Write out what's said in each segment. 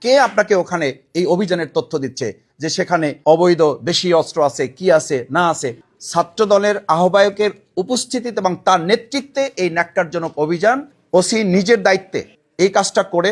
কে আপনাকে ওখানে এই অভিযানের তথ্য দিচ্ছে যে সেখানে অবৈধ দেশীয় অস্ত্র আছে, কি আছে না আছে। ছাত্র দলের আহ্বায়কের উপস্থিতিতে এবং তার নেতৃত্বে এই ন্যাক্কারজনক অভিযান ওসি নিজের দায়িত্বে এই কাজটা করে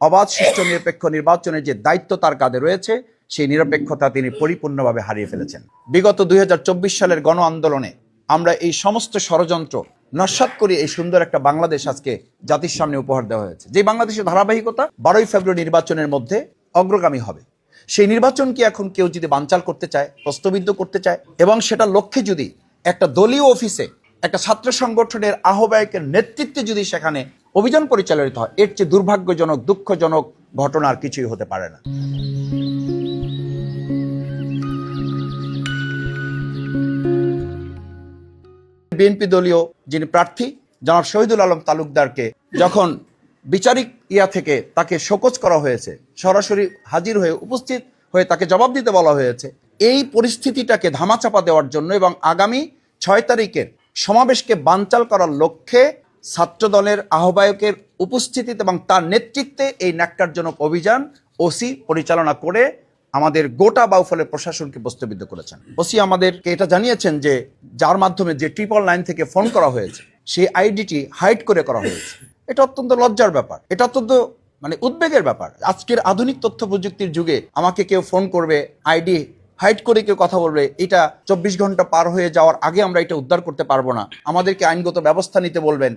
অবাধ সুষ্ঠু নিরপেক্ষ নির্বাচনের যে দায়িত্ব তার কাঁধে রয়েছে সেই নিরপেক্ষতা তিনি পরিপূর্ণভাবে হারিয়ে ফেলেছেন। বিগত 2024 সালের গণ আন্দোলনে আমরা এই সমস্ত ষড়যন্ত্র নস্যাৎ করে এই সুন্দর একটা বাংলাদেশ আজকে জাতির সামনে উপহার দেওয়া হয়েছে, যে বাংলাদেশের ধারাবাহিকতা 12ই ফেব্রুয়ারি নির্বাচনের মধ্যে অগ্রগামী হবে। সেই নির্বাচন কি এখন কেউ যদি বানচাল করতে চায়, প্রশ্নবিদ্ধ করতে চায়, এবং সেটা লক্ষ্যে যদি একটা দলীয় অফিসে একটা ছাত্র সংগঠনের আহ্বায়কের নেতৃত্বে যদি সেখানে অভিযান পরিচালিত হয়, এর চেয়ে দুর্ভাগ্যজনক দুঃখজনক ঘটনা আর কিছুই হতে পারে না। বিএনপি দলীয় যিনি প্রার্থী জনাব শহীদুল আলম তালুকদারকে যখন বিচারিক থেকে তাকে শোকজ করা হয়েছে, সরাসরি হাজির হয়ে উপস্থিত হয়ে তাকে জবাব দিতে বলা হয়েছে, এই পরিস্থিতিটাকে ধামাচাপা দেওয়ার জন্য এবং আগামী 6 তারিখের সমাবেশকে বানচাল করার লক্ষ্যে ছাত্র দলের আহ্বায়কের উপস্থিতিতে এবং তার নেতৃত্বে এই ন্যাক্কারজনক অভিযান ওসি পরিচালনা করে আমাদের গোটা বাউফলের প্রশাসনকে প্রশ্নবিদ্ধ করেছেন। ওসি আমাদেরকে এটা জানিয়েছেন যে যার মাধ্যমে যে 999 থেকে ফোন করা হয়েছে সেই আইডিটি হাইড করে করা হয়েছে। এটা অত্যন্ত লজ্জার ব্যাপার, এটা অত্যন্ত উদ্বেগের ব্যাপার। আজকের আধুনিক তথ্য প্রযুক্তির যুগে আমাকে কেউ ফোন করবে, আইডি হাইড করে কেউ কথা বলবে, এটা 24 ঘন্টা পার হয়ে যাওয়ার আগে আমরা এটা উদ্ধার করতে পারবো না, আমাদেরকে আইনগত ব্যবস্থা নিতে বলবেন,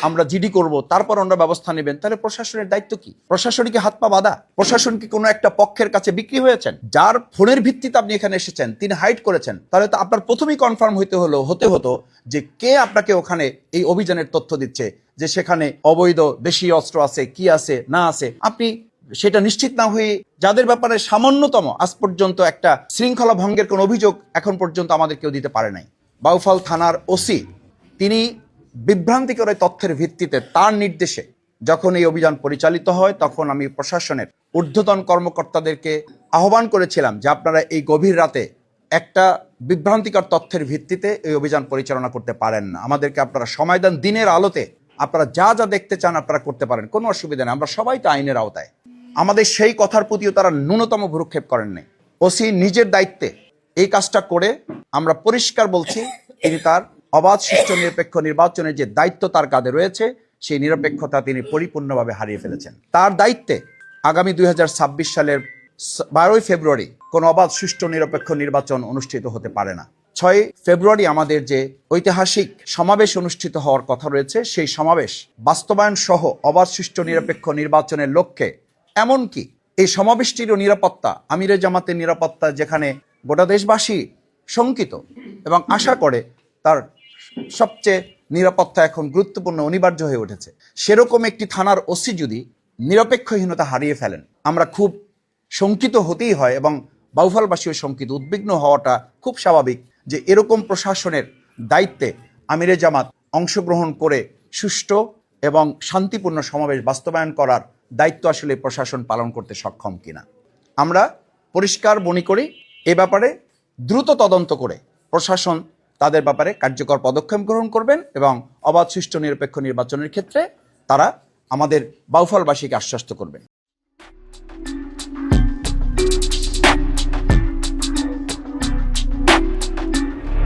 আমরা জিডি করব, তারপর আমরা ব্যবস্থা নেবেন। তাহলে প্রশাসনের দায়িত্ব কি? প্রশাসনকে হাত পা বাঁধা? প্রশাসন কি কোনো একটা পক্ষের কাছে বিক্রি হয়েছেন? যার ফোনের ভিত্তিতে আপনি এখানে এসেছেন তিনি হাইড করেছেন, তাহলে তো আপনার প্রথমেই কনফার্ম হতে হতো যে কে আপনাকে ওখানে এই অভিযানের তথ্য দিচ্ছে যে সেখানে অবৈধ দেশীয় অস্ত্র আছে, কি আছে না আছে। আপনি সেটা নিশ্চিত না হয়ে যাদের ব্যাপারে সামান্যতম আজ পর্যন্ত একটা শৃঙ্খলা ভঙ্গের কোন অভিযোগ এখন পর্যন্ত আমাদের কেউ দিতে পারে নাই। বাউফল থানার ওসি তিনি বিভ্রান্তিকর তথ্যের ভিত্তিতে তার নির্দেশে যখন এই অভিযান পরিচালিত হয়, তখন আমি প্রশাসনের ঊর্ধ্বতন কর্মকর্তাদেরকে আহ্বান করেছিলাম যে আপনারা এই গভীর রাতে একটা বিভ্রান্তিকর তথ্যের ভিত্তিতে এই অভিযান পরিচালনা করতে পারেন না, আমাদেরকে আপনারা সময় দেন, দিনের আলোতে আপনারা যা যা দেখতে চান আপনারা করতে পারেন, কোনো অসুবিধা নেই, আমরা সবাই তো আইনের আওতায়। আমাদের সেই কথার প্রতিও তারা ন্যূনতম ভ্রুক্ষেপ করেন নাই। ওসি নিজের দায়িত্বে এই কাজটা করে আমরা পরিষ্কার বলছি তিনি তার অবাধ সুষ্ঠু নিরপেক্ষ নির্বাচনের যে দায়িত্ব তার কাঁধে রয়েছে সেই নিরপেক্ষতা তিনি পরিপূর্ণভাবে হারিয়ে ফেলেছেন। তার দায়িত্বে আগামী 2026 সালের 12ই ফেব্রুয়ারি কোনো অবাধ সুষ্ঠু নিরপেক্ষ নির্বাচন অনুষ্ঠিত হতে পারে না। 6 ফেব্রুয়ারি আমাদের যে ঐতিহাসিক সমাবেশ অনুষ্ঠিত হওয়ার কথা রয়েছে সেই সমাবেশ বাস্তবায়ন সহ অবাধ সুষ্ঠু নিরপেক্ষ নির্বাচনের লক্ষ্যে, এমনকি এই সমাবেশটিরও নিরাপত্তা, আমিরে জামাতের নিরাপত্তা যেখানে গোটা দেশবাসী শঙ্কিত এবং আশা করে তার সবচেয়ে নিরাপত্তা এখন গুরুত্বপূর্ণ অনিবার্য হয়ে উঠেছে, সেরকম একটি থানার ওসি যদি নিরপেক্ষহীনতা হারিয়ে ফেলেন, আমরা খুব শঙ্কিত হতেই হয় এবং বাউফলবাসীও শঙ্কিত, উদ্বিগ্ন হওয়াটা খুব স্বাভাবিক যে এরকম প্রশাসনের দায়িত্বে আমিরে জামাত অংশগ্রহণ করে সুষ্ঠু এবং শান্তিপূর্ণ সমাবেশ বাস্তবায়ন করার দায়িত্ব আসলে প্রশাসন পালন করতে সক্ষম কিনা। আমরা পরিষ্কার মনে করি এ ব্যাপারে দ্রুত তদন্ত করে প্রশাসন তাদের ব্যাপারে কার্যকর পদক্ষেপ গ্রহণ করবেন এবং অবাধ সুষ্ঠু নিরপেক্ষ নির্বাচনের ক্ষেত্রে তারা আমাদের বাউফলবাসীকে আশ্বস্ত করবেন।